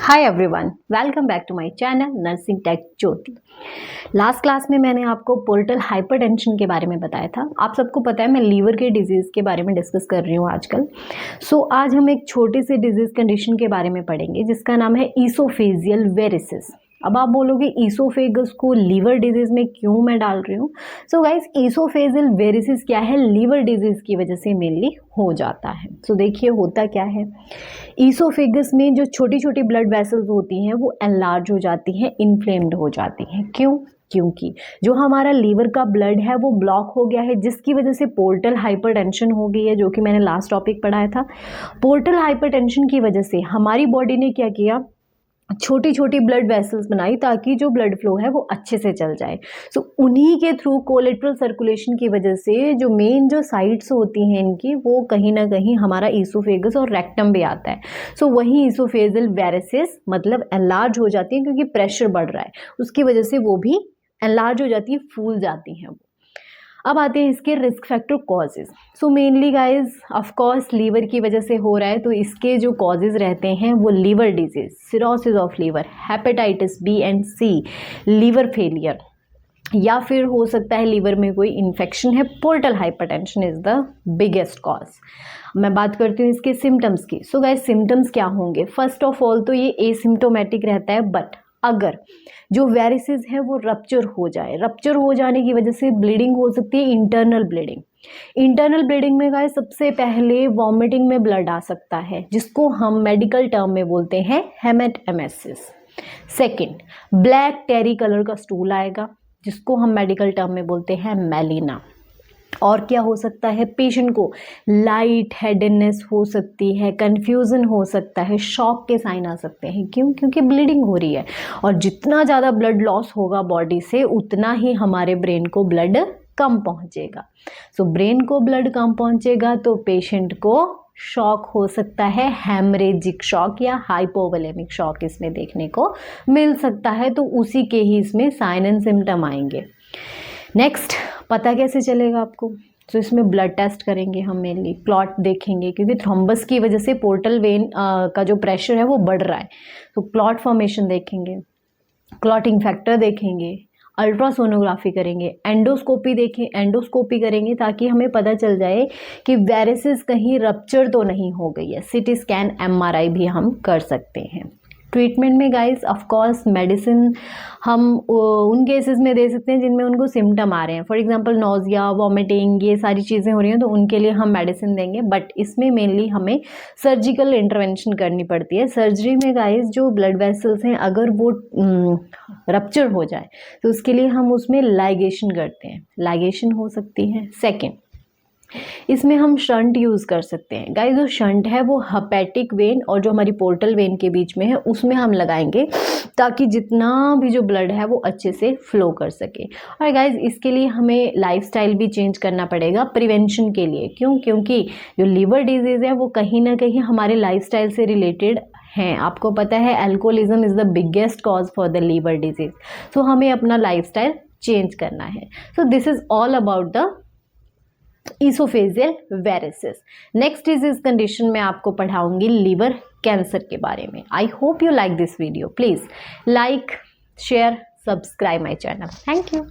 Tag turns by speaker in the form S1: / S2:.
S1: Hi everyone, welcome back to my channel nursing tech Jyoti. Last class में मैंने आपको portal hypertension के बारे में बताया था। आप सबको पता है मैं लीवर के डिजीज़ के बारे में डिस्कस कर रही हूँ आजकल। आज हम एक छोटी सी डिजीज़ कंडीशन के बारे में पढ़ेंगे जिसका नाम है ईसोफेजियल वेरिसिस। अब आप बोलोगे ईसोफेगस को लीवर डिजीज़ में क्यों मैं डाल रही हूँ। गाइस, ईसोफेजियल वेरिसिस क्या है, लीवर डिजीज़ की वजह से मेनली हो जाता है। देखिए होता क्या है, ईसोफेगस में जो छोटी छोटी ब्लड वेसल्स होती हैं वो एनलार्ज हो जाती हैं, इन्फ्लेम्ड हो जाती हैं। क्यों? क्योंकि जो हमारा लीवर का ब्लड है वो ब्लॉक हो गया है, जिसकी वजह से पोर्टल हाइपरटेंशन हो गई है, जो कि मैंने लास्ट टॉपिक पढ़ाया था। पोर्टल हाइपरटेंशन की वजह से हमारी बॉडी ने क्या किया, छोटी छोटी ब्लड वेसल्स बनाई ताकि जो ब्लड फ्लो है वो अच्छे से चल जाए। उन्हीं के थ्रू कोलेट्रल सर्कुलेशन की वजह से जो मेन जो साइड्स होती हैं इनकी, वो कहीं ना कहीं हमारा ईसोफेगस और रेक्टम भी आता है। वही ईसोफेजियल वेरिसिस मतलब एनलार्ज हो जाती है, क्योंकि प्रेशर बढ़ रहा है उसकी वजह से वो भी एनलार्ज हो जाती है, फूल जाती हैं वो। अब आते हैं इसके risk factor causes. Mainly guys of course liver की वजह से हो रहा है, तो इसके जो कॉजेज रहते हैं वो liver disease, cirrhosis of liver, hepatitis B and C, liver failure, या फिर हो सकता है लीवर में कोई इन्फेक्शन है। Portal hypertension is the biggest cause. मैं बात करती हूँ इसके सिम्टम्स की। गाइज सिम्टम्स क्या होंगे, फर्स्ट ऑफ ऑल तो ये एसिम्टोमेटिक रहता है, बट अगर जो वेरिसिस है वो रप्चर हो जाए, रप्चर हो जाने की वजह से ब्लीडिंग हो सकती है, इंटरनल ब्लीडिंग। इंटरनल ब्लीडिंग में गाइस सबसे पहले वॉमिटिंग में ब्लड आ सकता है, जिसको हम मेडिकल टर्म में बोलते हैं हेमेटएमेसिस। सेकंड, ब्लैक टेरी कलर का स्टूल आएगा, जिसको हम मेडिकल टर्म में बोलते हैं मेलिना। और क्या हो सकता है, पेशेंट को लाइट हेडेडनेस हो सकती है, कंफ्यूजन हो सकता है, शॉक के साइन आ सकते हैं। क्यों? क्योंकि ब्लीडिंग हो रही है, और जितना ज़्यादा ब्लड लॉस होगा बॉडी से उतना ही हमारे ब्रेन को ब्लड कम पहुंचेगा। ब्रेन को ब्लड कम पहुंचेगा तो पेशेंट को शॉक हो सकता है, हेमरेजिक शॉक या हाइपोवोलेमिक शॉक इसमें देखने को मिल सकता है। तो उसी के ही इसमें साइन एंड सिम्टम आएंगे। नेक्स्ट, पता कैसे चलेगा आपको? इसमें ब्लड टेस्ट करेंगे हम, मेनली क्लॉट देखेंगे, क्योंकि थ्रोम्बस की वजह से पोर्टल वेन का जो प्रेशर है वो बढ़ रहा है। क्लॉट फॉर्मेशन देखेंगे, क्लॉटिंग फैक्टर देखेंगे, अल्ट्रासोनोग्राफी करेंगे, एंडोस्कोपी करेंगे, ताकि हमें पता चल जाए कि वेरिसिस कहीं रप्चर तो नहीं हो गई है। सिटी स्कैन, एमआरआई भी हम कर सकते हैं। ट्रीटमेंट में गाइस ऑफ कोर्स मेडिसिन हम उन केसेस में दे सकते हैं जिनमें उनको सिम्टम आ रहे हैं। फॉर एग्जांपल नोजिया, वॉमिटिंग, ये सारी चीज़ें हो रही हैं, तो उनके लिए हम मेडिसिन देंगे। बट इसमें मेनली हमें सर्जिकल इंटरवेंशन करनी पड़ती है। सर्जरी में गाइस जो ब्लड वेसल्स हैं अगर वो रप्चर हो जाए तो उसके लिए हम उसमें लाइगेशन करते हैं, लाइगेशन हो सकती है। सेकेंड, इसमें हम शंट यूज़ कर सकते हैं। गाइस जो शंट है वो हेपेटिक वेन और जो हमारी पोर्टल वेन के बीच में है उसमें हम लगाएंगे, ताकि जितना भी जो ब्लड है वो अच्छे से फ्लो कर सके। और गाइस इसके लिए हमें लाइफस्टाइल भी चेंज करना पड़ेगा प्रिवेंशन के लिए। क्यों? क्योंकि जो लीवर डिजीज़ है वो कहीं ना कहीं हमारे लाइफस्टाइल से रिलेटेड हैं। आपको पता है alcoholism is the biggest cause for the liver disease. हमें अपना लाइफस्टाइल चेंज करना है। This is all about the oesophageal varices. Next disease condition में आपको पढ़ाऊंगी लीवर कैंसर के बारे में। I hope you like this video. Please like, share, subscribe my channel. Thank you.